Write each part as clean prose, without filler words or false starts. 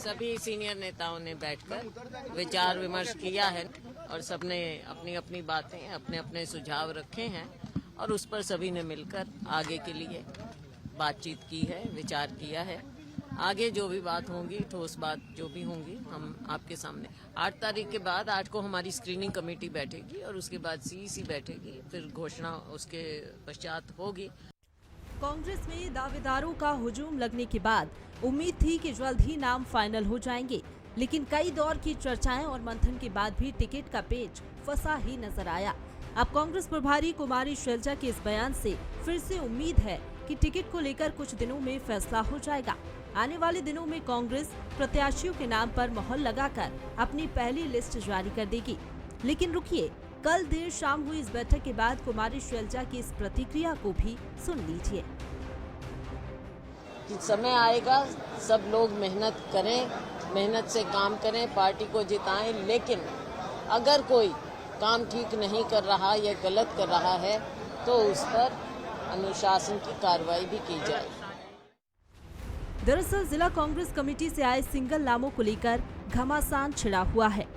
सभी सीनियर नेताओं ने बैठकर विचार विमर्श किया है और सबने अपनी अपनी बातें, अपने अपने सुझाव रखे हैं और उस पर सभी ने मिलकर आगे के लिए बातचीत की है, विचार किया है। आगे जो भी बात होंगी, ठोस बात जो भी होंगी, हम आपके सामने 8 तारीख के बाद 8 को हमारी स्क्रीनिंग कमेटी बैठेगी और उसके बाद सीईसी बैठेगी, फिर घोषणा उसके पश्चात होगी। कांग्रेस में दावेदारों का हुजूम लगने के बाद उम्मीद थी कि जल्द ही नाम फाइनल हो जाएंगे, लेकिन कई दौर की चर्चाएं और मंथन के बाद भी टिकट का पेच फंसा ही नजर आया। अब कांग्रेस प्रभारी कुमारी शैलजा के इस बयान से फिर से उम्मीद है कि टिकट को लेकर कुछ दिनों में फैसला हो जाएगा। आने वाले दिनों में कांग्रेस प्रत्याशियों के नाम पर मोहर लगाकर अपनी पहली लिस्ट जारी कर देगी। लेकिन रुकिए, कल देर शाम हुई इस बैठक के बाद कुमारी शैलजा की इस प्रतिक्रिया को भी सुन लीजिए। समय आएगा, सब लोग मेहनत करें, मेहनत से काम करें, पार्टी को जिताएं, लेकिन अगर कोई काम ठीक नहीं कर रहा या गलत कर रहा है तो उस पर अनुशासन की कार्रवाई भी की जाए। दरअसल जिला कांग्रेस कमेटी से आए सिंगल नामों को लेकर घमासान छिड़ा हुआ है।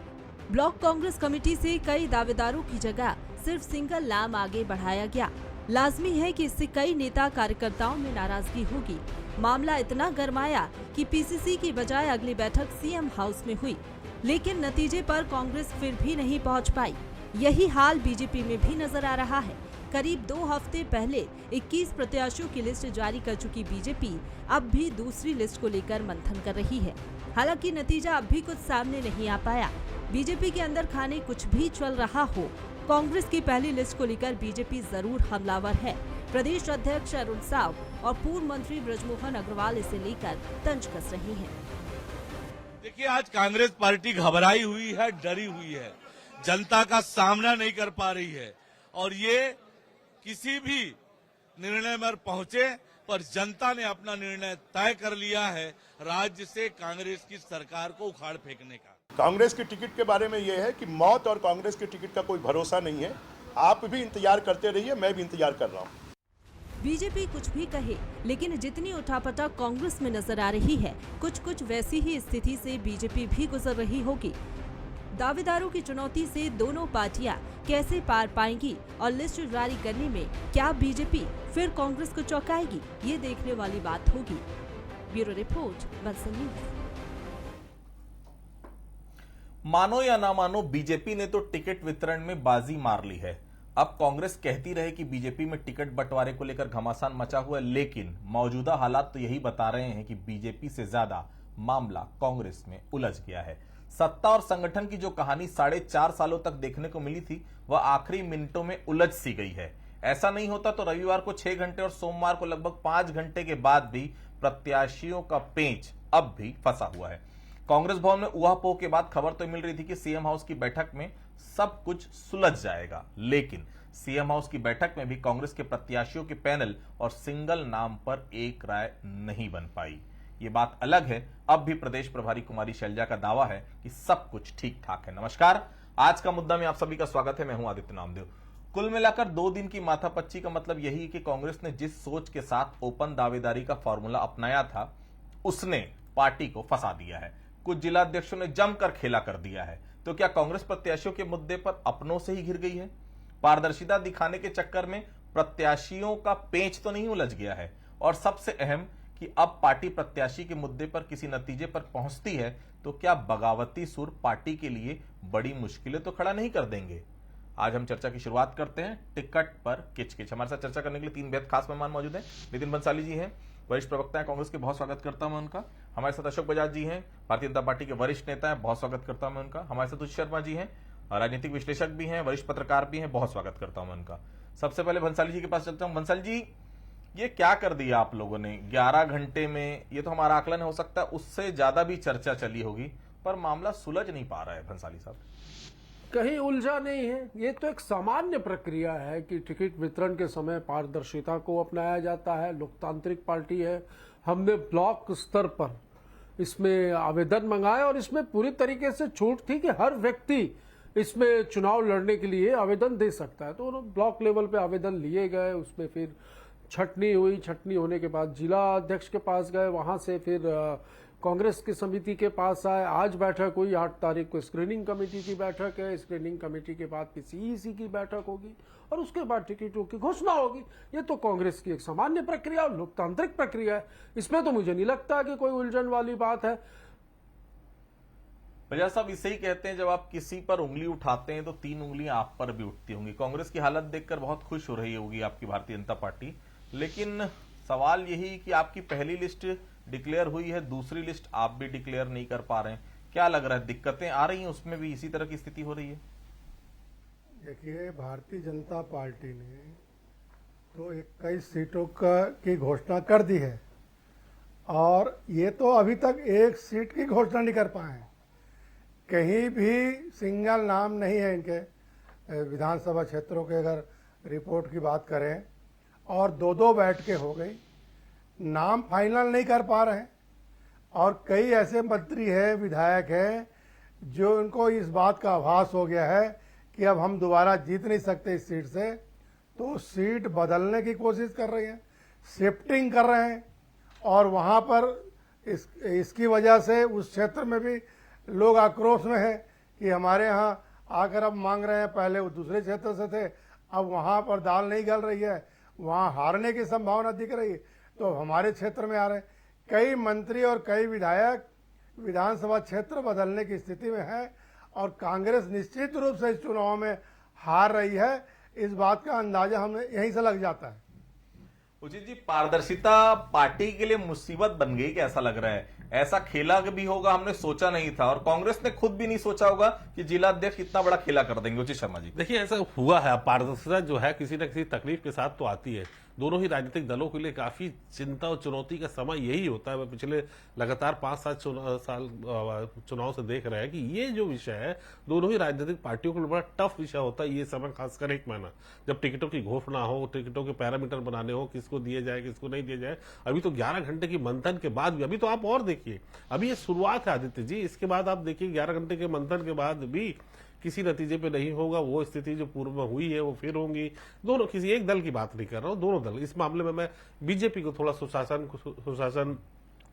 ब्लॉक कांग्रेस कमेटी से कई दावेदारों की जगह सिर्फ सिंगल नाम आगे बढ़ाया गया। लाजमी है कि इससे कई नेता कार्यकर्ताओं में नाराजगी होगी। मामला इतना गरमाया कि पीसीसी की बजाय अगली बैठक सीएम हाउस में हुई, लेकिन नतीजे पर कांग्रेस फिर भी नहीं पहुंच पाई। यही हाल बीजेपी में भी नजर आ रहा है। करीब 2 हफ्ते पहले 21 प्रत्याशियों की लिस्ट जारी कर चुकी बीजेपी अब भी दूसरी लिस्ट को लेकर मंथन कर रही है। हालांकि नतीजा अब भी कुछ सामने नहीं आ पाया। बीजेपी के अंदर खाने कुछ भी चल रहा हो, कांग्रेस की पहली लिस्ट को लेकर बीजेपी जरूर हमलावर है। प्रदेश अध्यक्ष अरुण साव और पूर्व मंत्री ब्रजमोहन अग्रवाल इसे लेकर तंज कस रही हैं। देखिए, आज कांग्रेस पार्टी घबराई हुई है, डरी हुई है, जनता का सामना नहीं कर पा रही है और ये किसी भी निर्णय पर पहुंचे, पर जनता ने अपना निर्णय तय कर लिया है राज्य से कांग्रेस की सरकार को उखाड़ फेंकने का। कांग्रेस की टिकट के बारे में यह है कि मौत और कांग्रेस की टिकट का कोई भरोसा नहीं है। आप भी इंतजार करते रहिए, मैं भी इंतजार कर रहा हूं। बीजेपी कुछ भी कहे, लेकिन जितनी उठापटक कांग्रेस में नजर आ रही है, कुछ वैसी ही स्थिति से बीजेपी भी गुजर रही होगी। दावेदारों की चुनौती से दोनों पार्टियां कैसे पार पाएंगी और लिस्ट जारी करने में क्या बीजेपी फिर कांग्रेस को चौंकाएगी, ये देखने वाली बात होगी। Bureau report, Bansal news. मानो या ना मानो, बीजेपी ने तो टिकट वितरण में बाजी मार ली है। अब कांग्रेस कहती रहे कि बीजेपी में टिकट बंटवारे को लेकर घमासान मचा हुआ है, लेकिन मौजूदा हालात तो यही बता रहे हैं कि बीजेपी से ज्यादा मामला कांग्रेस में उलझ गया है। सत्ता और संगठन की जो कहानी 4.5 सालों तक देखने को मिली थी, वह आखिरी मिनटों में उलझ सी गई है। ऐसा नहीं होता तो रविवार को 6 घंटे और सोमवार को लगभग 5 घंटे के बाद भी प्रत्याशियों का पेंच अब भी फंसा हुआ है। कांग्रेस भवन में ऊहापोह के बाद खबर तो मिल रही थी कि सीएम हाउस की बैठक में सब कुछ सुलझ जाएगा, लेकिन सीएम हाउस की बैठक में भी कांग्रेस के प्रत्याशियों के पैनल और सिंगल नाम पर एक राय नहीं बन पाई। ये बात अलग है, अब भी प्रदेश प्रभारी कुमारी शैलजा का दावा है कि सब कुछ ठीक ठाक है। नमस्कार, आज का मुद्दा में आप सभी का स्वागत है। मैं हूं आदित्य नामदेव। कुल मिलाकर 2 दिन की माथापच्ची का मतलब यही है कि कांग्रेस ने जिस सोच के साथ ओपन दावेदारी का फॉर्मूला अपनाया था, उसने पार्टी को फंसा दिया है। कुछ जिलाध्यक्षों ने जमकर खेला कर दिया है। तो क्या कांग्रेस प्रत्याशियों के मुद्दे पर अपनों से ही घिर गई है? पारदर्शिता दिखाने के चक्कर में प्रत्याशियों का पेंच तो नहीं उलझ गया है? और सबसे अहम कि अब पार्टी प्रत्याशी के मुद्दे पर किसी नतीजे पर पहुंचती है तो क्या बगावती सुर पार्टी के लिए बड़ी मुश्किलें तो खड़ा नहीं कर देंगे? आज हम चर्चा की शुरुआत करते हैं टिकट पर किचकिच। हमारे साथ चर्चा करने के लिए 3 बेहद खास मेहमान मौजूद हैं। नितिन बंसाली जी हैं, वरिष्ठ प्रवक्ता है कांग्रेस के, बहुत स्वागत करता हूं मैं उनका। हमारे साथ अशोक बजाज जी हैं, भारतीय जनता पार्टी के वरिष्ठ नेता हैं, बहुत स्वागत करता हूं मैं उनका। हमारे साथ उचित शर्मा जी हैं, राजनीतिक विश्लेषक भी हैं, वरिष्ठ पत्रकार भी हैं, बहुत स्वागत करता हूं मैं उनका। सबसे पहले बंसाली जी के पास चलता हूं। बंसाली जी, ये क्या कर दिया आप लोगों ने 11 घंटे में? ये तो हमारा आकलन हो सकता है उससे ज्यादा भी चर्चा चली होगी, पर मामला सुलझ नहीं पा रहा है। बंसाली साहब, कहीं उलझा नहीं है। ये तो एक सामान्य प्रक्रिया है कि टिकट वितरण के समय पारदर्शिता को अपनाया जाता है। लोकतांत्रिक पार्टी है, हमने ब्लॉक स्तर पर इसमें आवेदन मंगाए और इसमें पूरी तरीके से छूट थी कि हर व्यक्ति इसमें चुनाव लड़ने के लिए आवेदन दे सकता है। तो ब्लॉक लेवल पे आवेदन लिए गए, उसमें फिर छटनी हुई। छटनी होने के बाद जिला अध्यक्ष के पास गए, वहां से फिर कांग्रेस की समिति के पास आए। आज बैठक हुई, 8 तारीख को स्क्रीनिंग कमेटी की बैठक है। स्क्रीनिंग कमेटी के बाद सीईसी की बैठक होगी और उसके बाद टिकटों की घोषणा होगी। ये तो कांग्रेस की एक सामान्य प्रक्रिया, लोकतांत्रिक प्रक्रिया है। इसमें तो मुझे नहीं लगता कि कोई उलझन वाली बात है। बजाज साहब इसे ही कहते हैं, जब आप किसी पर उंगली उठाते हैं तो 3 उंगलियां आप पर भी उठती होंगी। कांग्रेस की हालत देखकर बहुत खुश हो रही होगी आपकी भारतीय जनता पार्टी, लेकिन सवाल यही कि आपकी पहली लिस्ट डिक्लेयर हुई है, दूसरी लिस्ट आप भी डिक्लेयर नहीं कर पा रहे हैं। क्या लग रहा है, दिक्कतें आ रही हैं, उसमें भी इसी तरह की स्थिति हो रही है? देखिए, भारतीय जनता पार्टी ने तो 21 सीटों की घोषणा कर दी है और ये तो अभी तक एक सीट की घोषणा नहीं कर पाए हैं। कहीं भी सिंगल नाम नहीं है इनके विधानसभा क्षेत्रों के। अगर रिपोर्ट की बात करें, और 2-2 बैठकें हो गई, नाम फाइनल नहीं कर पा रहे हैं। और कई ऐसे मंत्री हैं, विधायक हैं, जो उनको इस बात का आभास हो गया है कि अब हम दोबारा जीत नहीं सकते इस सीट से, तो सीट बदलने की कोशिश कर रहे हैं, शिफ्टिंग कर रहे हैं। और वहाँ पर इसकी वजह से उस क्षेत्र में भी लोग आक्रोश में है कि हमारे यहाँ आकर अब मांग रहे हैं, पहले वो दूसरे क्षेत्र से थे, अब वहाँ पर दाल नहीं गल रही है, वहाँ हारने की संभावना दिख रही है, तो हमारे क्षेत्र में आ रहे हैं। कई मंत्री और कई विधायक विधानसभा क्षेत्र बदलने की स्थिति में है और कांग्रेस निश्चित रूप से इस चुनाव में हार रही है। इस बात का अंदाजा हमें यहीं से लग जाता है। उचित जी, पारदर्शिता पार्टी के लिए मुसीबत बन गई, कैसा लग रहा है? ऐसा खेला भी होगा, हमने सोचा नहीं था, और कांग्रेस ने खुद भी नहीं सोचा होगा कि जिला अध्यक्ष इतना बड़ा खेला कर देंगे। उचित शर्मा जी, देखिए, ऐसा हुआ है। पारदर्शिता जो है किसी न किसी तकलीफ के साथ तो आती है। दोनों ही राजनीतिक दलों के लिए काफी चिंता और चुनौती का समय यही होता है। मैं पिछले लगातार 5-7 साल चुनाव से देख रहे हैं कि ये जो विषय है दोनों ही राजनीतिक पार्टियों के लिए बड़ा टफ विषय होता है। ये समय खासकर 1 महीना, जब टिकटों की घोषणा हो, टिकटों के पैरामीटर बनाने हो, किसको दिए जाए किसको नहीं दिए जाए। अभी तो 11 घंटे की मंथन के बाद भी, अभी तो आप और देखिए, अभी ये शुरुआत है आदित्य जी, इसके बाद आप देखिए 11 घंटे के मंथन के बाद भी किसी नतीजे पे नहीं होगा। वो स्थिति जो पूर्व में हुई है वो फिर होंगी। दोनों, किसी एक दल की बात नहीं कर रहा हूं, दोनों दल। इस मामले में मैं बीजेपी को थोड़ा सुशासन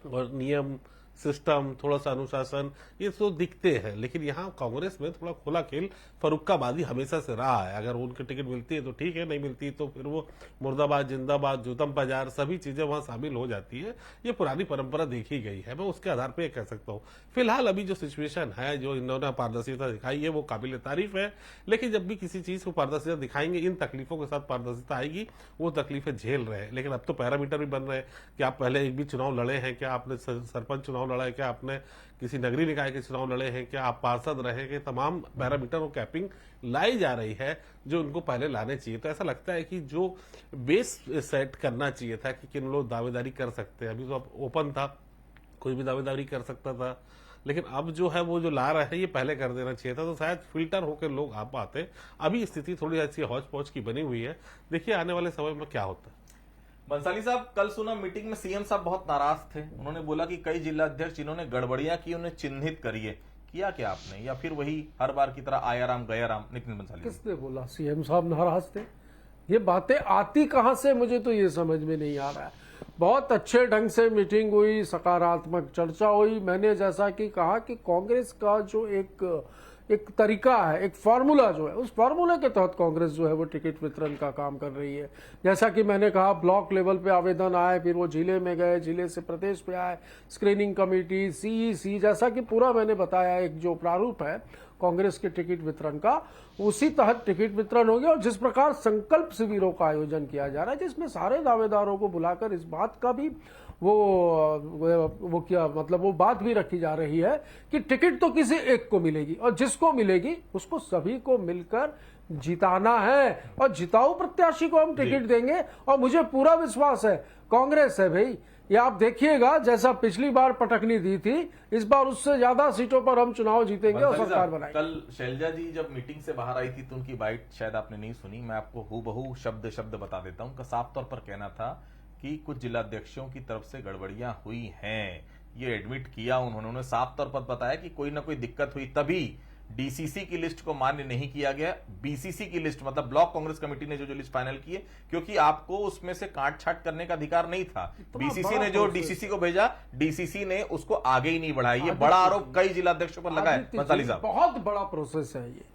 और नियम, सिस्टम, थोड़ा सा अनुशासन, ये तो दिखते हैं, लेकिन यहाँ कांग्रेस में थोड़ा खुला खेल फरुक्काबादी हमेशा से रहा है। अगर उनकी टिकट मिलती है तो ठीक है, नहीं मिलती तो फिर वो मुर्दाबाद, जिंदाबाद, जूतम बाजार, सभी चीजें वहां शामिल हो जाती है। ये पुरानी परंपरा देखी गई है, मैं उसके आधार पर कह सकता हूँ। फिलहाल अभी जो सिचुएशन है, जो इन्होंने पारदर्शिता दिखाई है, वो काबिल तारीफ है। लेकिन जब भी किसी चीज को पारदर्शिता दिखाएंगे, इन तकलीफों के साथ पारदर्शिता आएगी, वो तकलीफें झेल रहे हैं। लेकिन अब तो पैरामीटर भी बन रहे हैं कि आप पहले एक भी चुनाव लड़े हैं क्या, आपने सरपंच चुनाव लड़ा है क्या, आपने किसी नगरीय निकाय के चुनाव लड़े हैं क्या, आप पार्षद रहे हैं, तमाम पैरामीटर और कैपिंग लाई जा रही है जो उनको पहले लाने चाहिए। तो ऐसा लगता है कि जो बेस सेट करना चाहिए था कि किन लोग दावेदारी कर सकते हैं, अभी तो अब ओपन था, कोई भी दावेदारी कर सकता था, लेकिन अब जो है वो जो ला रहे हैं ये पहले कर देना चाहिए था, तो शायद फिल्टर होकर लोग आ पाते। अभी स्थिति थोड़ी ऐसी हौच पौच की बनी हुई है, देखिए आने वाले समय में क्या होता है। बंसाली साहब, कल सुना मीटिंग में सीएम साहब बहुत नाराज थे। उन्होंने बोला कि कई जिला अध्यक्ष जिन्होंने गड़बड़ियां की उन्हें चिन्हित करिए। किया क्या आपने, या फिर वही हर बार की तरह आया राम गया राम? नितिन बंसाली, किसने बोला सीएम साहब नाराज थे? ये बातें आती कहां से, मुझे तो ये समझ में नहीं आ रहा है। बहुत अच्छे ढंग से मीटिंग हुई, सकारात्मक चर्चा हुई। मैंने जैसा कि कहा कि कांग्रेस का जो एक तरीका है, एक फार्मूला जो है, उस फार्मूले के तहत कांग्रेस जो है वो टिकट वितरण का काम कर रही है। जैसा कि मैंने कहा, ब्लॉक लेवल पे आवेदन आए, फिर वो जिले में गए, जिले से प्रदेश पे आए, स्क्रीनिंग कमेटी, सीईसी, जैसा कि पूरा मैंने बताया, एक जो प्रारूप है कांग्रेस के टिकट वितरण का, उसी तहत टिकट वितरण हो गया। और जिस प्रकार संकल्प शिविरों का आयोजन किया जा रहा है, जिसमें सारे दावेदारों को बुलाकर इस बात का भी वो क्या मतलब वो बात भी रखी जा रही है कि टिकट तो किसी एक को मिलेगी और जिसको मिलेगी उसको सभी को मिलकर जिताना है और जिताऊ प्रत्याशी को हम टिकट देंगे। और मुझे पूरा विश्वास है, कांग्रेस है भाई, ये आप देखिएगा, जैसा पिछली बार पटकनी दी थी, इस बार उससे ज्यादा सीटों पर हम चुनाव जीतेंगे और सरकार बनाएंगे। कल शैलजा जी जब मीटिंग से बाहर आई थी तो उनकी बाइट शायद आपने नहीं सुनी, मैं आपको हूबहू शब्द शब्द बता देता हूं। उनका साफ तौर पर कहना था कि कुछ जिलाध्यक्षों की तरफ से गड़बड़ियां हुई हैं, ये एडमिट किया उन्होंने साफ तौर पर बताया कि कोई ना कोई दिक्कत हुई तभी डीसीसी की लिस्ट को मान्य नहीं किया गया। बीसीसी की लिस्ट मतलब ब्लॉक कांग्रेस कमेटी ने जो लिस्ट फाइनल की है, क्योंकि आपको उसमें से काट छाट करने का अधिकार नहीं था। बीसीसी ने जो डीसीसी को भेजा, डीसीसी ने उसको आगे ही नहीं बढ़ाई। ये बड़ा आरोप कई जिलाध्यक्षों पर लगा है। बंसाली साहब, बहुत बड़ा प्रोसेस है ये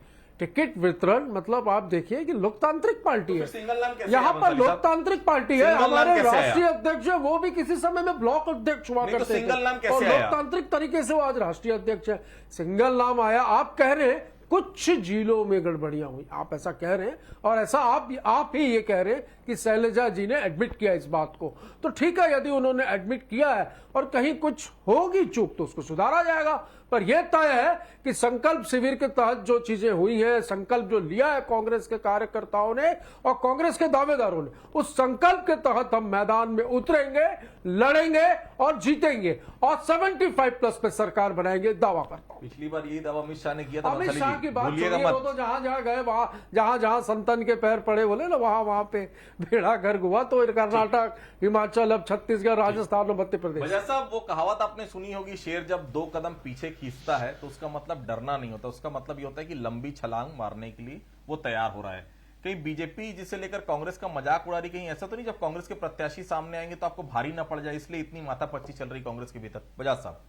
टिकट वितरण। मतलब आप देखिए कि लोकतांत्रिक पार्टी है, सिंगल नाम कैसे यहाँ आया पर बंसाली साहब? लोकतांत्रिक पार्टी है। सिंगल नाम हमारे कैसे आया? राष्ट्रीय अध्यक्ष है, वो भी किसी समय में ब्लॉक अध्यक्ष हुआ नहीं तो करते सिंगल नाम थे, कैसे और आया? लोकतांत्रिक तरीके से वो आज राष्ट्रीय अध्यक्ष है। सिंगल नाम आया। आप कह रहे हैं कुछ जिलों में गड़बड़ियां हुई, आप ऐसा कह रहे हैं, और ऐसा आप ही ये कह रहे हैं कि शैलजा जी ने एडमिट किया इस बात को। तो ठीक है, यदि उन्होंने एडमिट किया है और कहीं कुछ होगी चूक तो उसको सुधारा जाएगा। पर यह तय है कि संकल्प शिविर के तहत जो चीजें हुई हैं, संकल्प जो लिया है कांग्रेस के कार्यकर्ताओं ने और कांग्रेस के दावेदारों ने, उस संकल्प के तहत हम मैदान में उतरेंगे, लड़ेंगे और जीतेंगे और 75+ पे सरकार बनाएंगे, दावा करता हूं। पिछली बार यही दावा अमित शाह ने किया था। अमित बंसाली शाह जी, की बात भूलिएगा छोड़िए, वो मत। तो जहां गए, वहां जहां संतन के पैर पड़े बोले ना, वहां पे बेड़ा गर्क हुआ। तो कर्नाटक, हिमाचल, अब छत्तीसगढ़, राजस्थान और मध्य प्रदेश। वजह साहब, वो कहावत आपने सुनी होगी, शेर जब 2 कदम पीछे खींचता है तो उसका मतलब डरना नहीं होता, उसका मतलब ये होता है कि लंबी छलांग मारने के लिए वो तैयार हो रहा है। कहीं बीजेपी जिसे लेकर कांग्रेस का मजाक उड़ा रही, कहीं ऐसा तो नहीं जब कांग्रेस के प्रत्याशी सामने आएंगे तो आपको भारी ना पड़ जाए, इसलिए इतनी माथापच्ची चल रही कांग्रेस के भीतर? बजाज साहब,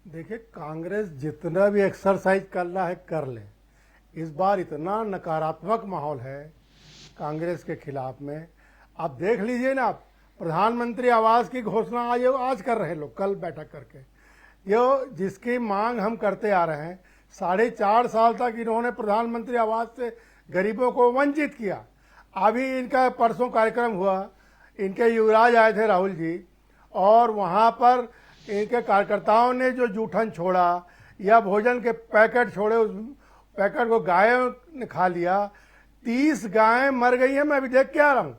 देखिए, कांग्रेस जितना भी एक्सरसाइज करना है कर ले। इस बार इतना नकारात्मक माहौल है कांग्रेस के खिलाफ में। आप देख लीजिए ना, आप प्रधानमंत्री आवास की घोषणा आज कर रहे लोग, कल बैठक करके, जो जिसकी मांग हम करते आ रहे हैं। 4.5 साल तक इन्होंने प्रधानमंत्री आवास से गरीबों को वंचित किया। अभी इनका परसों कार्यक्रम हुआ, इनके युवराज आए थे राहुल जी, और वहाँ पर इनके कार्यकर्ताओं ने जो जूठन छोड़ा या भोजन के पैकेट छोड़े, उस पैकेट को गायों ने खा लिया। 30 गायें मर गई हैं, मैं अभी देख के आ रहा हूँ।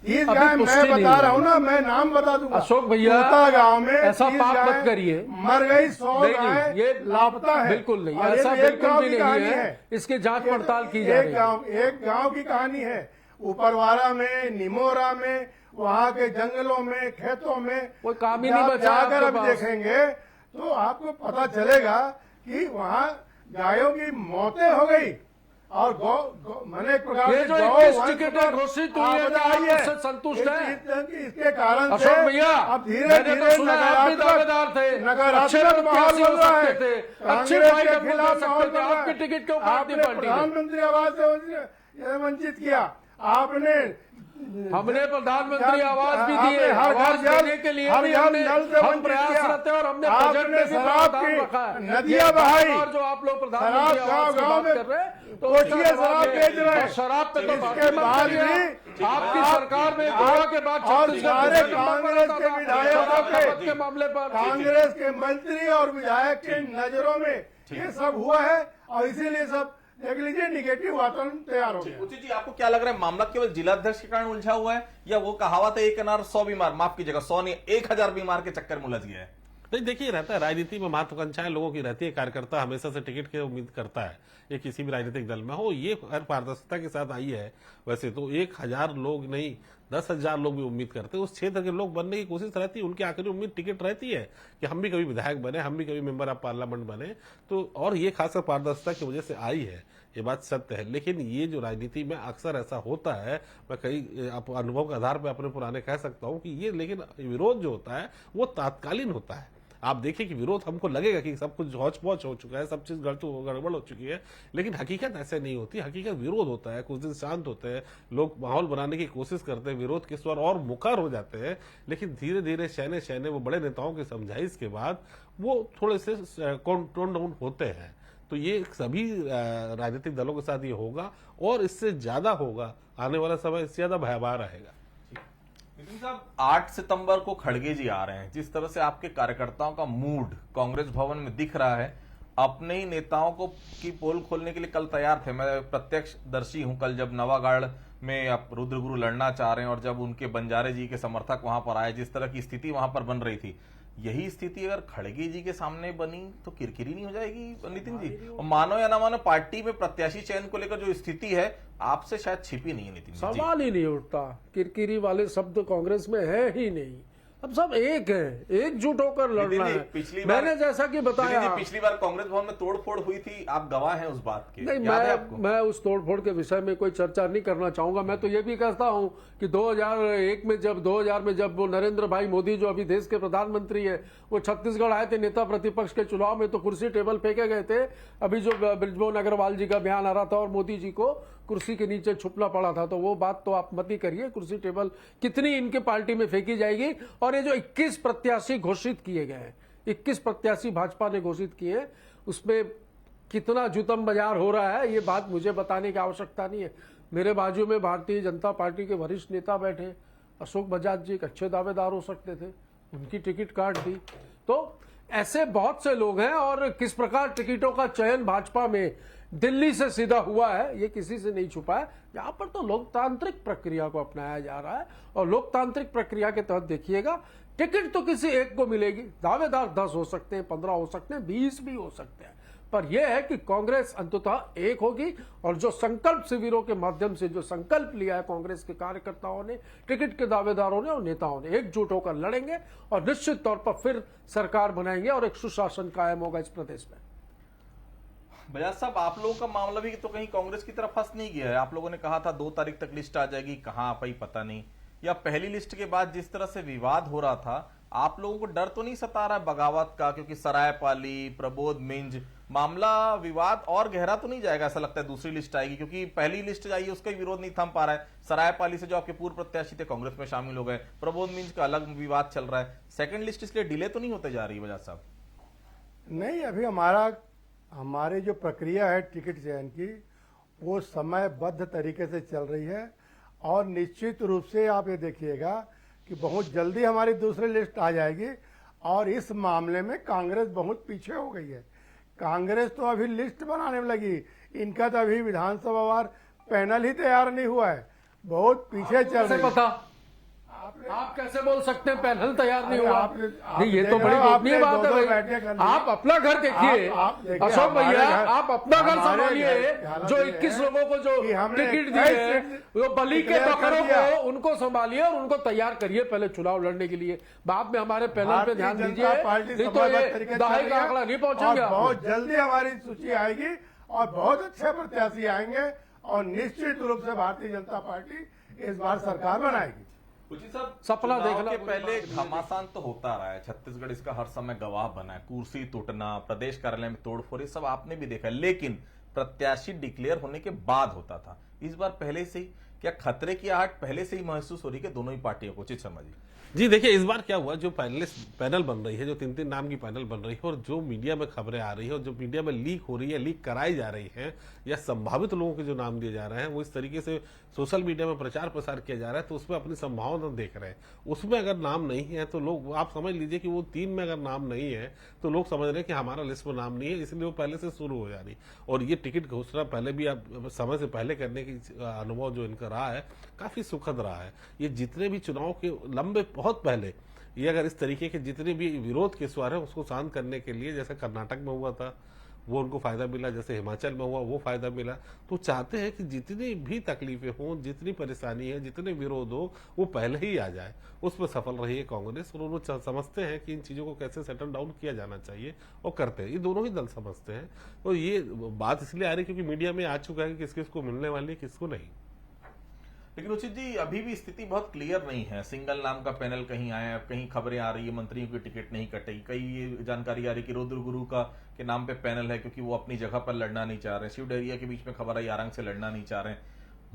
30 गाय मैं बता रहा हूँ ना, मैं नाम बता दूंगा। अशोक भैया, गांव में ऐसा 30 पाप मत गायें करिए। मर गई, 100 नहीं, गायें ये लापता है। बिल्कुल नहीं, और ऐसा एक बिल्कुल गांव भी की नहीं कहानी है। इसकी जांच पड़ताल की जा रही है। एक गांव की कहानी है, ऊपरवाड़ा में, निमोरा में, वहाँ के जंगलों में, खेतों में। कोई काम ही नहीं बचा जाकर आपके अब पास। देखेंगे तो आपको पता चलेगा कि वहाँ गायों की मौतें हो गई। और मैंने एक प्रकार ये से जो गौ 21 वंश टिकटें पर घोषित हुई हैं, आपदा आप आई है। उससे संतुष्ट हैं? इसके कारण अशोक से भैया, अब धीरे मैंने तो धीरे सुना है आप भी दावेदार थे, अच्छे नकारात्मक माहौल प्रत्याशी हो बन रहा है। सकते थे, अच्छे कांग्रेस फाइट के अपने खिलाफ दे माहौल सकते थे, बन रहा है। आपके टिकट क्यों काट दी आपने पार्टी ने? प्रधानमंत्री आवास से वंचित किया आपने। हमने प्रधानमंत्री आवास भी आपने दिए, हर घर आवास जल, देने के लिए हर भी घर हमने नल से हम वंचित प्रयासरत किया। हैं और हमने आपने बजट में भी शराब प्रावधान की रखा है। नदियां ये बहाई। और जो आप लोग प्रधानमंत्री शराब आवास की गाँव बात में कर रहे हैं, तो कोठिए उसका शराब जवाब बेच ये- रहे हैं। और शराब पे तो इसके बात मत बाद करिए। भी आपकी आप- सरकार में गोवा के बाद और छत्तीसगढ़ सारे दूसरे नंबर पर कांग्रेस आता के था। विधायकों शराब के- खपत के मामले पर कांग्रेस के मंत्री और विधायक के नजरों में ये सब हुआ है, और इसीलिए सब देख लीजिए निगेटिव वातावरण तैयार हो गया। उचित जी, आपको क्या लग रहा है, मामला केवल जिलाध्यक्ष के कारण उलझा हुआ है, या वो कहावत है एक अनार 100 बीमार, माफ कीजिएगा 100 नहीं 1000 बीमार के चक्कर में उलझ गया है? नहीं, देखिए, रहता है राजनीति में महत्वाकांक्षाएं लोगों की रहती है। कार्यकर्ता हमेशा से टिकट की उम्मीद करता है, ये किसी भी राजनीतिक दल में हो। ये हर पारदर्शिता के साथ आई है। वैसे तो 1000 लोग नहीं, 10,000 लोग भी उम्मीद करते हैं। उस क्षेत्र के लोग बनने की कोशिश रहती है, उनकी आखिरी उम्मीद टिकट रहती है कि हम भी कभी विधायक बने, हम भी कभी मेंबर ऑफ पार्लियामेंट बने। तो और ये खासकर पारदर्शिता की वजह से आई है, ये बात सत्य है। लेकिन ये जो राजनीति में अक्सर ऐसा होता है, मैं कई अनुभव के आधार पर अपने पुराने कह सकता हूं कि ये, लेकिन विरोध जो होता है वो तात्कालीन होता है। आप देखिए कि विरोध हमको लगेगा कि सब कुछ हौच पौच हो चुका है, सब चीज गड़बड़ हो चुकी है, लेकिन हकीकत ऐसे नहीं होती। हकीकत विरोध होता है, कुछ दिन शांत होते हैं, लोग माहौल बनाने की कोशिश करते हैं, विरोध के स्वर और मुखर हो जाते हैं, लेकिन धीरे धीरे शहने शहने वो बड़े नेताओं की समझाइश के बाद वो थोड़े से टोन डाउन होते हैं। तो ये सभी राजनीतिक दलों के साथ ये होगा, और इससे ज्यादा होगा आने वाला समय, इससे ज्यादा भयावह रहेगा। नितिन साहब, 8 सितंबर को खड़गे जी आ रहे हैं। जिस तरह से आपके कार्यकर्ताओं का मूड कांग्रेस भवन में दिख रहा है, अपने ही नेताओं को की पोल खोलने के लिए कल तैयार थे। मैं प्रत्यक्षदर्शी हूं, कल जब नवागढ़ में आप रुद्रगुरु लड़ना चाह रहे हैं और जब उनके बंजारे जी के समर्थक वहां पर आए, जिस तरह की स्थिति वहां पर बन रही थी, यही स्थिति अगर खड़गे जी के सामने बनी तो किरकिरी नहीं हो जाएगी नितिन जी? और मानो या ना मानो, पार्टी में प्रत्याशी चयन को लेकर जो स्थिति है आपसे शायद छिपी नहीं है नितिन जी। सवाल ही नहीं उठता, किरकिरी वाले शब्द कांग्रेस में है ही नहीं। अब सब एक है, एकजुट होकर लड़ना है। मैंने जैसा कि बताया, पिछली बार कांग्रेस भवन में तोड़फोड़ हुई थी, आप गवाह हैं उस बात के। नहीं, मैं उस तोड़फोड़ के विषय में कोई चर्चा नहीं करना चाहूंगा। मैं तो ये भी कहता हूं कि 2001 में जब वो नरेंद्र भाई मोदी जो अभी देश के प्रधानमंत्री है, वो छत्तीसगढ़ आए थे नेता प्रतिपक्ष के चुनाव में, तो कुर्सी टेबल फेंके गए थे। अभी जो बृजमोहन अग्रवाल जी का बयान आ रहा था और मोदी जी को कुर्सी के नीचे छुपना पड़ा था, तो वो बात तो आप मत ही करिए। कुर्सी टेबल कितनी इनके पार्टी में फेंकी जाएगी। और ये जो 21 प्रत्याशी घोषित किए गए हैं, 21 प्रत्याशी भाजपा ने घोषित किए, उसमें कितना जुतम बाजार हो रहा है, ये बात मुझे बताने की आवश्यकता नहीं है। मेरे बाजू में भारतीय जनता पार्टी के वरिष्ठ नेता बैठे, अशोक बजाज जी एक अच्छे दावेदार हो सकते थे, उनकी टिकट काट दी। तो ऐसे बहुत से लोग हैं। और किस प्रकार टिकटों का चयन भाजपा में दिल्ली से सीधा हुआ है, ये किसी से नहीं छुपा है। यहां पर तो लोकतांत्रिक प्रक्रिया को अपनाया जा रहा है, और लोकतांत्रिक प्रक्रिया के तहत देखिएगा, टिकट तो किसी एक को मिलेगी। दावेदार 10 हो सकते हैं, 15 हो सकते हैं, 20 भी हो सकते हैं, पर यह है कि कांग्रेस अंततः एक होगी। और जो संकल्प शिविरों के माध्यम से जो संकल्प लिया है कांग्रेस के कार्यकर्ताओं ने, टिकट के दावेदारों ने और नेताओं ने, एकजुट होकर लड़ेंगे और निश्चित तौर पर फिर सरकार बनाएंगे और एक सुशासन कायम होगा इस प्रदेश में। बजाज साहब, आप लोगों का मामला भी तो कहीं कांग्रेस की तरफ फंस नहीं गया है? आप लोगों ने कहा था 2 तारीख तक लिस्ट आ जाएगी, कहां आ पाई पता नहीं। या पहली लिस्ट के बाद जिस तरह से विवाद हो रहा था, आप लोगों को डर तो नहीं सता रहा है बगावत का? क्योंकि सरायपाली, प्रबोध मिंज मामला, विवाद और गहरा तो नहीं जाएगा? ऐसा लगता है दूसरी लिस्ट आएगी, क्योंकि पहली लिस्ट आई है उसका विरोध नहीं थम पा रहा है। सरायपाली से जो आपके पूर्व प्रत्याशी थे कांग्रेस में शामिल हो गए, प्रबोध मिंज का अलग विवाद चल रहा है। सेकंड लिस्ट इसलिए डिले तो नहीं होते जा रही बजाज साहब? नहीं, अभी हमारी जो प्रक्रिया है टिकट चयन की, वो समयबद्ध तरीके से चल रही है। और निश्चित रूप से आप ये देखिएगा कि बहुत जल्दी हमारी दूसरी लिस्ट आ जाएगी। और इस मामले में कांग्रेस बहुत पीछे हो गई है। कांग्रेस तो अभी लिस्ट बनाने में लगी, इनका तो अभी विधानसभा वार पैनल ही तैयार नहीं हुआ है, बहुत पीछे चल रही है। आप कैसे बोल सकते हैं पैनल तैयार नहीं हुआ? नहीं, ये तो बड़ी गोपनीय बात है भाई। आप अपना घर देखिए अशोक भैया, आप अपना घर संभालिए। जो 21 लोगों को जो टिकट दिए, वो बलि के बकरों को, उनको संभालिए और उनको तैयार करिए पहले चुनाव लड़ने के लिए। बाद में हमारे पैनल पे ध्यान दीजिए, नहीं तो ये दहाई का आंकड़ा नहीं पहुंचेगा। बहुत जल्दी हमारी सूची आएगी और बहुत अच्छे प्रत्याशी आएंगे और निश्चित रूप से भारतीय जनता पार्टी इस बार सरकार बनाएगी। सपना देखने के पहले घमासान तो होता रहा है, छत्तीसगढ़ इसका हर समय गवाह बना है। कुर्सी टूटना, प्रदेश कार्यालय में तोड़फोड़, ये सब आपने भी देखा। लेकिन प्रत्याशी डिक्लेयर होने के बाद होता था। इस बार पहले से ही क्या खतरे की आहट पहले से ही महसूस हो रही है दोनों ही पार्टियों को? चित शर्मा जी देखिए, इस बार क्या हुआ, जो पैनल बन रही है, जो 3-3 नाम की पैनल बन रही है, और जो मीडिया में खबरें आ रही है और जो मीडिया में लीक हो रही है, लीक कराई जा रही है, या संभावित लोगों के जो नाम दिए जा रहे हैं वो इस तरीके से सोशल मीडिया में प्रचार प्रसार किया जा रहा है, तो उसमें अपनी संभावना देख रहे हैं। उसमें अगर नाम नहीं है तो लोग, आप समझ लीजिए कि वो 3 में अगर नाम नहीं है तो लोग समझ रहे हैं कि हमारा लिस्ट में नाम नहीं है, इसलिए वो पहले से शुरू हो जा रही। और ये टिकट घोषणा पहले भी आप समय से पहले करने की अनुभव जो इनका रहा है काफी सुखद रहा है। ये जितने भी चुनाव के लंबे बहुत पहले ये अगर इस तरीके के जितने भी विरोध के स्वर है उसको शांत करने के लिए, जैसे कर्नाटक में हुआ था वो उनको फायदा मिला, जैसे हिमाचल में हुआ वो फायदा मिला, तो चाहते हैं कि जितनी भी तकलीफें हों, जितनी परेशानी है, जितने विरोध हो, वो पहले ही आ जाए। उसमें सफल रही है कांग्रेस, और वो समझते हैं कि इन चीजों को कैसे सेटल डाउन किया जाना चाहिए और करते हैं। ये दोनों ही दल समझते हैं। और ये बात इसलिए आ रही क्योंकि मीडिया में आ चुका है कि किस किसको मिलने वाली है, किसको नहीं। लेकिन उचित जी, अभी भी स्थिति बहुत क्लियर नहीं है। सिंगल नाम का पैनल कहीं आया, कहीं खबरें आ रही है मंत्रियों की टिकट नहीं कटेगी, कई ये जानकारी आ रही है कि रुद्र गुरु का के नाम पे पैनल है क्योंकि वो अपनी जगह पर लड़ना नहीं चाह रहे। शिव डहरिया के बीच में खबर आई आरंग से लड़ना नहीं चाह रहे।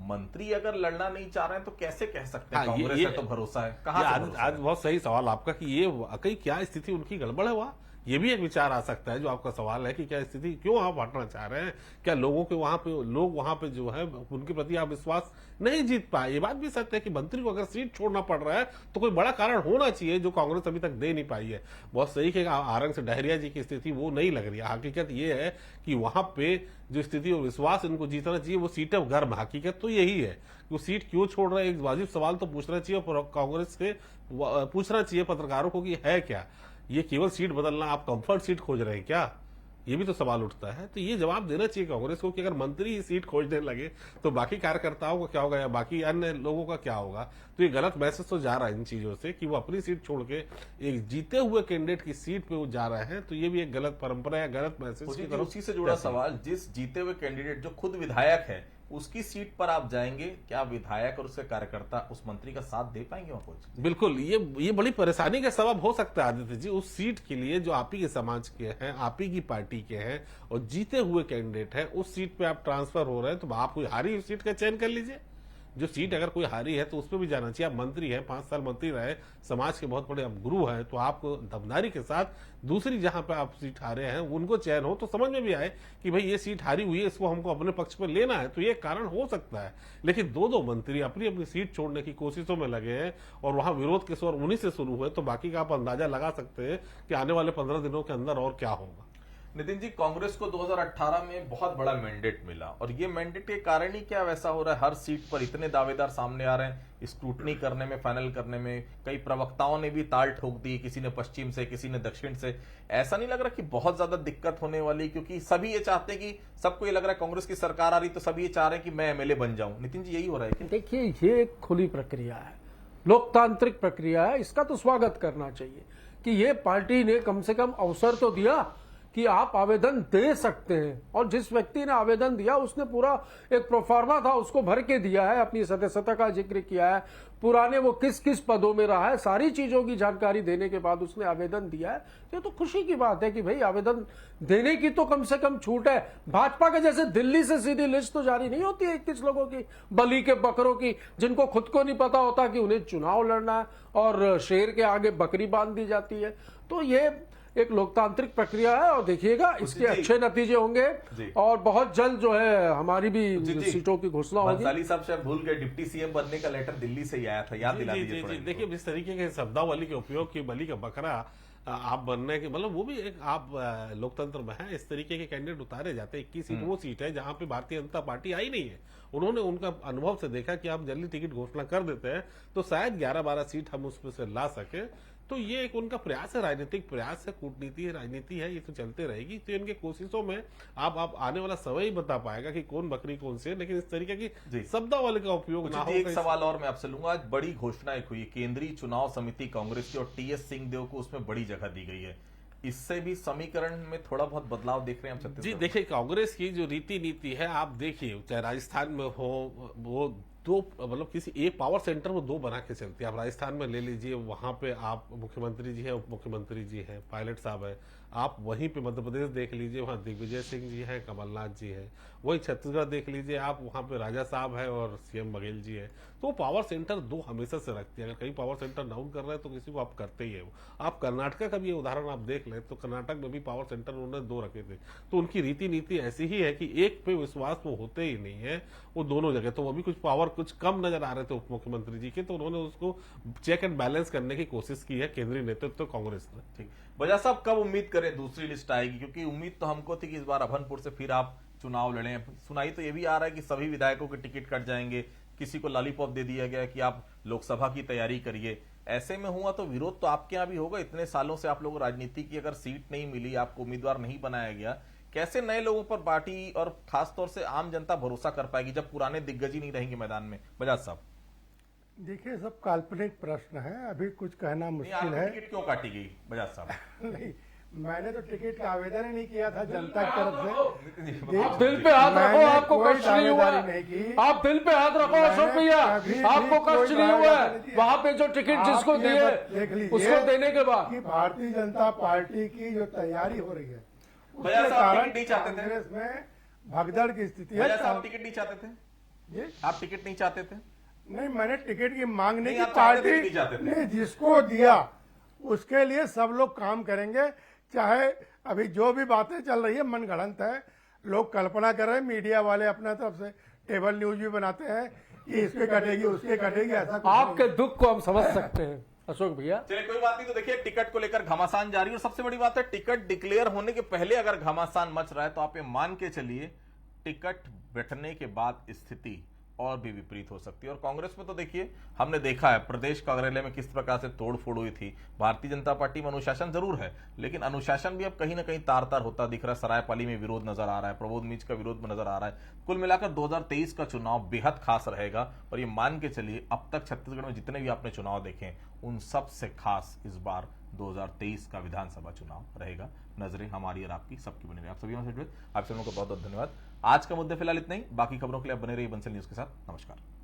मंत्री अगर लड़ना नहीं चाह रहे हैं तो कैसे कह सकते हैं कांग्रेस है तो भरोसा है? कहां? आज बहुत सही सवाल आपका कि ये वाकई क्या स्थिति उनकी गड़बड़ है वहां, ये भी एक विचार आ सकता है। जो आपका सवाल है कि क्या स्थिति, क्यों आप हटना चाह रहे हैं, क्या लोगों के लोग वहां पे जो है उनके प्रति आप विश्वास नहीं जीत पाए। ये बात भी सत्य है कि मंत्री को अगर सीट छोड़ना पड़ रहा है तो कोई बड़ा कारण होना चाहिए जो कांग्रेस अभी तक दे नहीं पाई है। बहुत सही कि आरंग से डहरिया जी की स्थिति वो नहीं लग रही है। हकीकत ये है कि वहां पे जो स्थिति और विश्वास इनको जीतना चाहिए वो सीटें गर्म। हकीकत तो यही है कि वो सीट क्यों छोड़ रहे हैं, एक वाजिब सवाल तो पूछना चाहिए, कांग्रेस से पूछना चाहिए पत्रकारों को कि है क्या ये केवल सीट बदलना, आप कंफर्ट सीट खोज रहे हैं क्या? ये भी तो सवाल उठता है। तो ये जवाब देना चाहिए कांग्रेस को कि अगर मंत्री ही सीट खोजने लगे तो बाकी कार्यकर्ताओं का क्या होगा या बाकी अन्य लोगों का क्या होगा। तो ये गलत मैसेज तो जा रहा है इन चीजों से कि वो अपनी सीट छोड़ के एक जीते हुए कैंडिडेट की सीट पे वो जा रहे हैं। तो ये भी एक गलत परंपरा या गलत मैसेज। उसी से जुड़ा सवाल, जिस जीते हुए कैंडिडेट जो खुद विधायक है उसकी सीट पर आप जाएंगे, क्या विधायक और उसके कार्यकर्ता उस मंत्री का साथ दे पाएंगे वहां पहुंच? बिल्कुल, ये बड़ी परेशानी का सबब हो सकता है आदित्य जी। उस सीट के लिए जो आप ही के समाज के हैं, आप ही की पार्टी के हैं और जीते हुए कैंडिडेट हैं, उस सीट पे आप ट्रांसफर हो रहे हैं, तो आप कोई हारी हुई सीट का चयन कर लीजिए। जो सीट अगर कोई हारी है तो उस पर भी जाना चाहिए। आप मंत्री हैं, 5 साल मंत्री रहे, समाज के बहुत बड़े आप गुरु हैं, तो आपको दमदारी के साथ दूसरी जहां पे आप सीट हारे हैं उनको चयन हो तो समझ में भी आए कि भाई ये सीट हारी हुई है, इसको हमको अपने पक्ष पर लेना है। तो ये कारण हो सकता है। लेकिन दो मंत्री अपनी अपनी सीट छोड़ने की कोशिशों में लगे हैं और वहां विरोध के स्वर उन्हीं से शुरू हुए, तो बाकी का आप अंदाजा लगा सकते हैं कि आने वाले 15 दिनों के अंदर और क्या होगा। नितिन जी, कांग्रेस को 2018 में बहुत बड़ा मैंडेट मिला और ये मैंडेट के कारण ही क्या वैसा हो रहा है? हर सीट पर इतने दावेदार सामने आ रहे हैं, स्क्रूटनी करने में, फाइनल करने में कई प्रवक्ताओं ने भी ताल ठोक दी, किसी ने पश्चिम से, किसी ने दक्षिण से। ऐसा नहीं लग रहा कि बहुत ज्यादा दिक्कत होने वाली? क्योंकि सभी ये चाहते हैं कि सबको ये लग रहा है कांग्रेस की सरकार आ रही तो सभी ये चाह रहे हैं कि मैं एमएलए बन जाऊं। नितिन जी, यही हो रहा है क्या? देखिए, ये एक खुली प्रक्रिया है, लोकतांत्रिक प्रक्रिया है, इसका तो स्वागत करना चाहिए कि ये पार्टी ने कम से कम अवसर तो दिया कि आप आवेदन दे सकते हैं। और जिस व्यक्ति ने आवेदन दिया उसने पूरा एक प्रोफार्मा था उसको भर के दिया है, अपनी सदस्यता का जिक्र किया है, पुराने वो किस किस पदों में रहा है, सारी चीजों की जानकारी देने के बाद उसने आवेदन दिया है। ये तो खुशी की बात है कि भाई आवेदन देने की तो कम से कम छूट है। भाजपा के जैसे दिल्ली से सीधी लिस्ट तो जारी नहीं होती है 21 लोगों की, बलि के बकरों की, जिनको खुद को नहीं पता होता कि उन्हें चुनाव लड़ना है और शेर के आगे बकरी बांध दी जाती है। तो ये एक लोकतांत्रिक प्रक्रिया है और देखिएगा इसके अच्छे नतीजे होंगे और बहुत जल्द जो है हमारी भी सीटों की घोषणा होगी। बंसाली साहब शायद भूल गए, डिप्टी सीएम बनने का लेटर दिल्ली से ही आया था, याद दिला दीजिए थोड़ा। देखिए, इस तरीके के शब्दावली के उपयोग की, बलि का बकरा आप बनने के मतलब वो भी एक आप लोकतंत्र में है। इस तरीके के कैंडिडेट उतारे जाते हैं। 21 सीट वो सीट है जहां पे भारतीय जनता पार्टी आई नहीं है। उन्होंने उनका अनुभव से देखा कि आप जल्दी टिकट घोषणा कर देते हैं तो शायद 11-12 सीट हम उसमें से ला सके। तो ये एक उनका प्रयास है, राजनीतिक प्रयास है, कूटनीति है, राजनीति है, ये तो चलते रहेगी। तो इनके कोशिशों में आप आने वाला समय ही बता पाएगा कि कौन बकरी कौन सी है। लेकिन इस तरीके की शब्दावली का उपयोग ना हो। एक सवाल और मैं आपसे लूंगा, आज बड़ी घोषणा एक हुई, केंद्रीय चुनाव समिति कांग्रेस की और टीएस सिंहदेव को उसमें बड़ी जगह दी गई है। इससे भी समीकरण में थोड़ा बहुत बदलाव देख रहे हैं हम? जी देखिए, कांग्रेस की जो रीति नीति है आप देखिए, चाहे राजस्थान में हो, वो दो मतलब किसी एक पावर सेंटर वो 2 बना के चलती है। आप राजस्थान में ले लीजिए, वहां पे आप मुख्यमंत्री जी हैं, उप मुख्यमंत्री जी हैं, पायलट साहब है। आप वहीं पे मध्य प्रदेश देख लीजिए, वहां दिग्विजय सिंह जी हैं, कमलनाथ जी हैं। वही छत्तीसगढ़ देख लीजिए आप, वहां पे राजा साहब है और सीएम बघेल जी है। तो पावर सेंटर 2 हमेशा से रखती है। अगर कहीं पावर सेंटर डाउन कर रहे हैं तो किसी को आप करते ही है। आप कर्नाटक का भी ये उदाहरण आप देख लें तो कर्नाटक में भी पावर सेंटर उन्होंने 2 रखे थे। तो उनकी रीति नीति ऐसी ही है कि एक पे विश्वास वो होते ही नहीं है, वो दोनों जगह। तो वो भी कुछ पावर कुछ कम नजर आ रहे थे उप मुख्यमंत्री जी के, तो उन्होंने उसको चेक एंड बैलेंस करने की कोशिश की है केंद्रीय नेतृत्व कांग्रेस ने। ठीक, बजाज साहब कब उम्मीद करें दूसरी लिस्ट आएगी? क्योंकि उम्मीद तो हमको थी कि इस बार अभनपुर से फिर आप चुनाव लड़े। सुनाई तो ये भी आ रहा है कि सभी विधायकों के टिकट कट जाएंगे, किसी को लॉलीपॉप दे दिया गया कि आप लोकसभा की तैयारी करिए। ऐसे में हुआ तो विरोध तो आपके यहाँ भी होगा। इतने सालों से आप लोग राजनीति की, अगर सीट नहीं मिली, आपको उम्मीदवार नहीं बनाया गया, कैसे नए लोगों पर पार्टी और खासतौर से आम जनता भरोसा कर पाएगी जब पुराने दिग्गज ही नहीं रहेंगे मैदान में? बजाज साहब देखिए, सब काल्पनिक प्रश्न है, अभी कुछ कहना मुश्किल है। टिकट क्यों काटी गई बजाज साहब? नहीं, मैंने तो टिकट का आवेदन ही नहीं किया था जनता की तरफ से। आप दिल पे हाथ रखो, आपको कष्ट नहीं हुआ। आप दिल पे हाथ रखो अशोक भैया, आपको कष्ट नहीं हुआ है। वहां पे जो टिकट जिसको दिए उसको देने के बाद भारतीय जनता पार्टी की जो तैयारी हो रही है उसके कारण कांग्रेस में भगदड़ की स्थिति है। आप टिकट नहीं चाहते थे? आप टिकट नहीं चाहते थे? नहीं, मैंने टिकट की मांग नहीं की। पार्टी ने जिसको दिया उसके लिए सब लोग काम करेंगे। चाहे अभी जो भी बातें चल रही है मनगढ़ंत है, लोग कल्पना कर रहे हैं, मीडिया वाले अपना तरफ से टेबल न्यूज भी बनाते हैं कि इसके कटेगी उसके कटेगी, ऐसा आपके दुख को हम समझ सकते हैं अशोक भैया। चलिए कोई बात नहीं। तो देखिए, टिकट को लेकर घमासान जारी, और सबसे बड़ी बात है टिकट डिक्लेयर होने के पहले अगर घमासान मच रहा है तो आप ये मान के चलिए टिकट बैठने के बाद स्थिति और भी विपरीत हो सकती है। और कांग्रेस में तो देखिए, हमने देखा है प्रदेश कार्यालय में किस प्रकार से तोड़फोड़ हुई थी। भारतीय जनता पार्टी में अनुशासन जरूर है, लेकिन अनुशासन भी अब कहीं ना कहीं तार तार होता दिख रहा है। सरायपाली में विरोध नजर आ रहा है, प्रबोध मीच का विरोध नजर आ रहा है। कुल मिलाकर 2023 का चुनाव बेहद खास रहेगा। और ये मान के चलिए, अब तक छत्तीसगढ़ में जितने भी आपने चुनाव देखे, उन सबसे खास इस बार 2023 का विधानसभा चुनाव रहेगा। नजरें हमारी और आपकी सबकी बनी रही। आप सभी आप सभी को बहुत बहुत धन्यवाद। आज का मुद्दे फिलहाल इतना ही। बाकी खबरों के लिए आप बने रहिए बंसल न्यूज के साथ। नमस्कार।